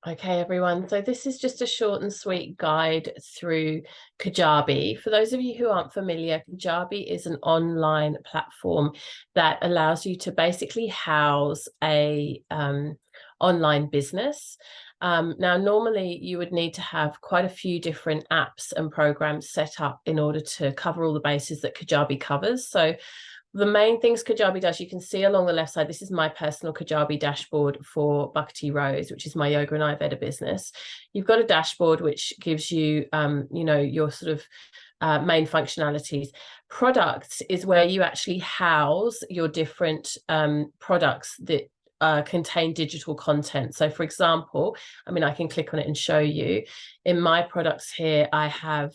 Okay, everyone. So this is just a short and sweet guide through Kajabi. For those of you who aren't familiar, Kajabi is an online platform that allows you to basically house a online business. Now, normally you would need to have quite a few different apps and programs set up in order to cover all the bases that Kajabi covers. So the main things Kajabi does, you can see along the left side, this is my personal Kajabi dashboard for Bhakti Rose, which is my yoga and Ayurveda business. You've got a dashboard which gives you, your sort of main functionalities. Products is where you actually house your different products that contain digital content. So for example, I can click on it and show you. In my products here, I have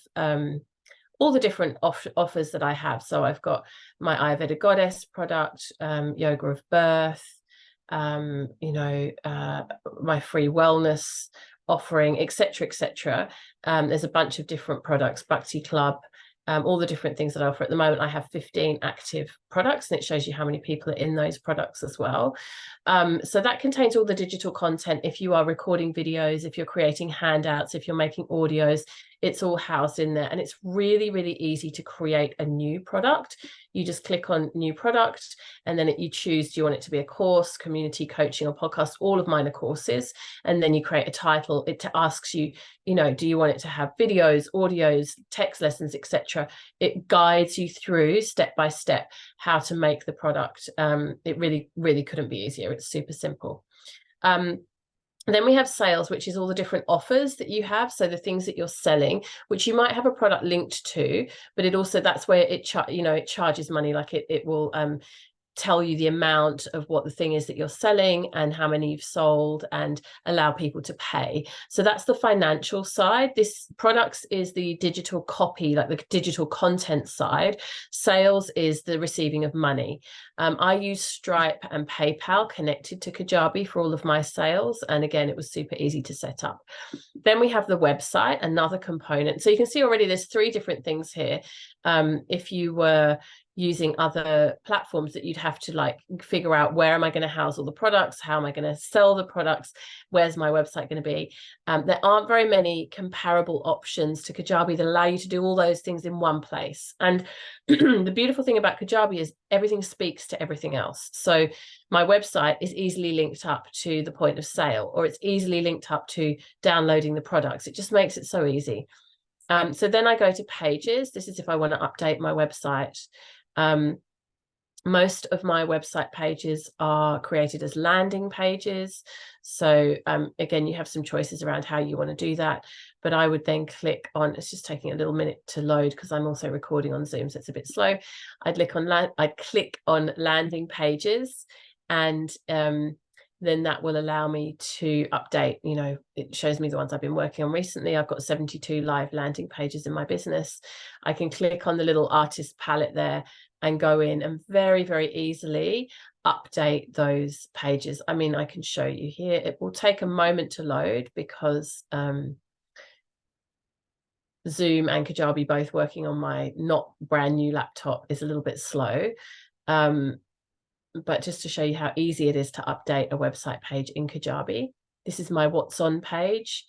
all the different offers that I have. So I've got my Ayurveda Goddess product, Yoga of Birth, my free wellness offering, etc., etc. There's a bunch of different products, Bhakti Club, all the different things that I offer. At the moment, I have 15 active products, and it shows you how many people are in those products as well. So that contains all the digital content. If you are recording videos, if you're creating handouts, if you're making audios, it's all housed in there. And it's really, really easy to create a new product. You just click on new product, and then you choose, do you want it to be a course, community, coaching, or podcast? All of mine are courses. And then you create a title. It asks you, do you want it to have videos, audios, text lessons, etc.? It guides you through step by step how to make the product. It really, really couldn't be easier. It's super simple. Then we have sales, which is all the different offers that you have. So the things that you're selling, which you might have a product linked to, but it also, that's where it charges money. Like it will tell you the amount of what the thing is that you're selling and how many you've sold and allow people to pay. So that's the financial side. This products is the digital copy, like the digital content side. Sales is the receiving of money. I use Stripe and PayPal connected to Kajabi for all of my sales. And again, it was super easy to set up. Then we have the website, another component. So you can see already there's 3 different things here. If you were using other platforms, that you'd have to figure out, where am I going to house all the products? How am I going to sell the products? Where's my website going to be? There aren't very many comparable options to Kajabi that allow you to do all those things in one place. And the beautiful thing about Kajabi is everything speaks to everything else. So my website is easily linked up to the point of sale, or it's easily linked up to downloading the products. It just makes it so easy. So then I go to pages. This is if I want to update my website. Most of my website pages are created as landing pages. So again, you have some choices around how you want to do that. But I would then click on, it's just taking a little minute to load because I'm also recording on Zoom, so it's a bit slow. I'd click on landing pages, and then that will allow me to update. It shows me the ones I've been working on recently. I've got 72 live landing pages in my business. I can click on the little artist palette there and go in and very, very easily update those pages. I can show you here. It will take a moment to load because Zoom and Kajabi, both working on my not brand new laptop, is a little bit slow. But just to show you how easy it is to update a website page in Kajabi. This is my What's On page.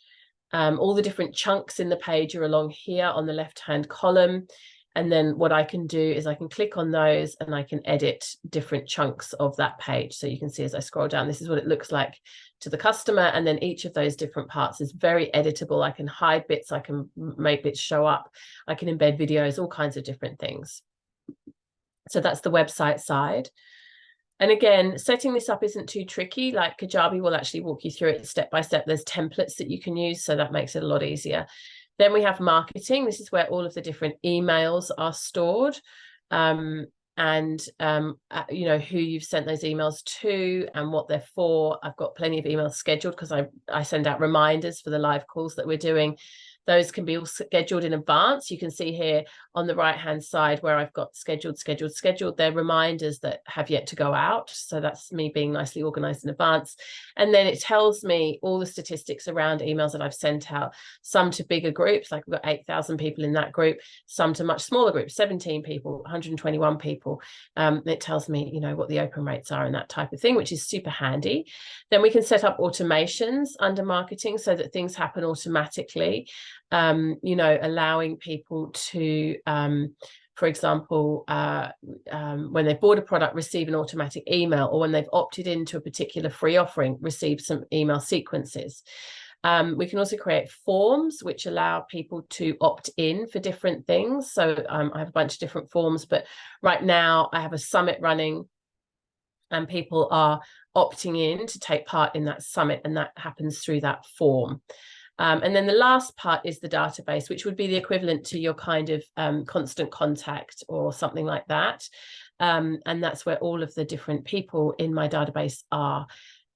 All the different chunks in the page are along here on the left-hand column. And then what I can do is I can click on those and I can edit different chunks of that page. So you can see as I scroll down, this is what it looks like to the customer. And then each of those different parts is very editable. I can hide bits, I can make bits show up, I can embed videos, all kinds of different things. So that's the website side. And again, setting this up isn't too tricky. Like Kajabi will actually walk you through it step by step. There's templates that you can use, so that makes it a lot easier. Then we have marketing. This is where all of the different emails are stored, and who you've sent those emails to and what they're for. I've got plenty of emails scheduled because I send out reminders for the live calls that we're doing. Those can be all scheduled in advance. You can see here on the right-hand side where I've got scheduled. They're reminders that have yet to go out. So that's me being nicely organized in advance. And then it tells me all the statistics around emails that I've sent out, some to bigger groups, like we've got 8,000 people in that group, some to much smaller groups, 17 people, 121 people. It tells me, you know, what the open rates are and that type of thing, which is super handy. Then we can set up automations under marketing so that things happen automatically, you know, allowing people to, for example, when they've bought a product, receive an automatic email, or when they've opted into a particular free offering, receive some email sequences. We can also create forms which allow people to opt in for different things. So I have a bunch of different forms, but right now I have a summit running and people are opting in to take part in that summit, and that happens through that form. And then the last part is the database, which would be the equivalent to your kind of constant contact or something like that. And that's where all of the different people in my database are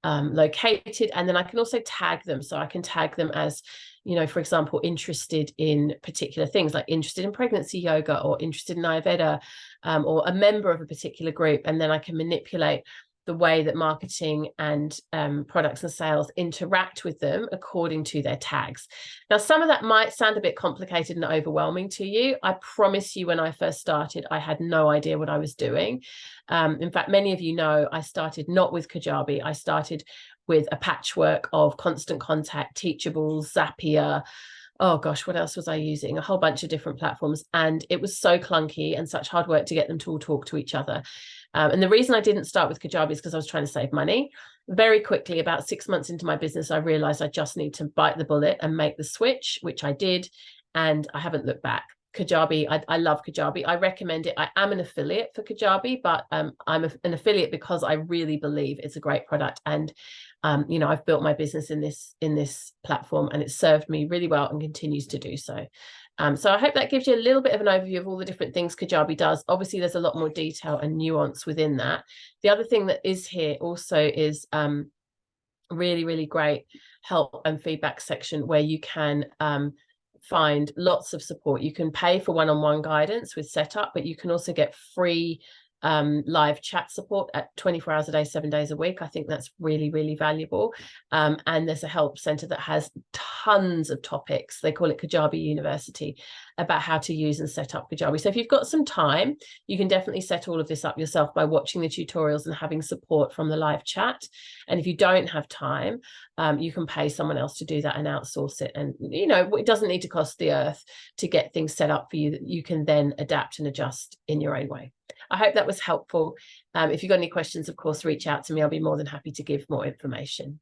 located. And then I can also tag them. So I can tag them as, you know, for example, interested in particular things, like interested in pregnancy yoga or interested in Ayurveda, or a member of a particular group. And then I can manipulate the way that marketing and products and sales interact with them according to their tags. Now, some of that might sound a bit complicated and overwhelming to you. I promise you, when I first started, I had no idea what I was doing. In fact, many of you know I started not with Kajabi. I started with a patchwork of Constant Contact, Teachables, Zapier. Oh gosh, what else was I using? A whole bunch of different platforms. And it was so clunky and such hard work to get them to all talk to each other. And the reason I didn't start with Kajabi is because I was trying to save money. Very quickly, about 6 months into my business, I realized I just need to bite the bullet and make the switch, which I did. And I haven't looked back. Kajabi, I love Kajabi. I recommend it. I am an affiliate for Kajabi, but I'm an affiliate because I really believe it's a great product. And you know, I've built my business in this platform, and it's served me really well and continues to do so. So I hope that gives you a little bit of an overview of all the different things Kajabi does. Obviously, there's a lot more detail and nuance within that. The other thing that is here also is really, really great help and feedback section where you can find lots of support. You can pay for one-on-one guidance with setup, but you can also get free live chat support at 24 hours a day, 7 days a week. I think that's really, really valuable. And there's a help center that has tons of topics. They call it Kajabi University, about how to use and set up Kajabi. So if you've got some time, you can definitely set all of this up yourself by watching the tutorials and having support from the live chat. And if you don't have time, you can pay someone else to do that and outsource it. And, you know, it doesn't need to cost the earth to get things set up for you that you can then adapt and adjust in your own way. I hope that was helpful. If you've got any questions, of course, reach out to me. I'll be more than happy to give more information.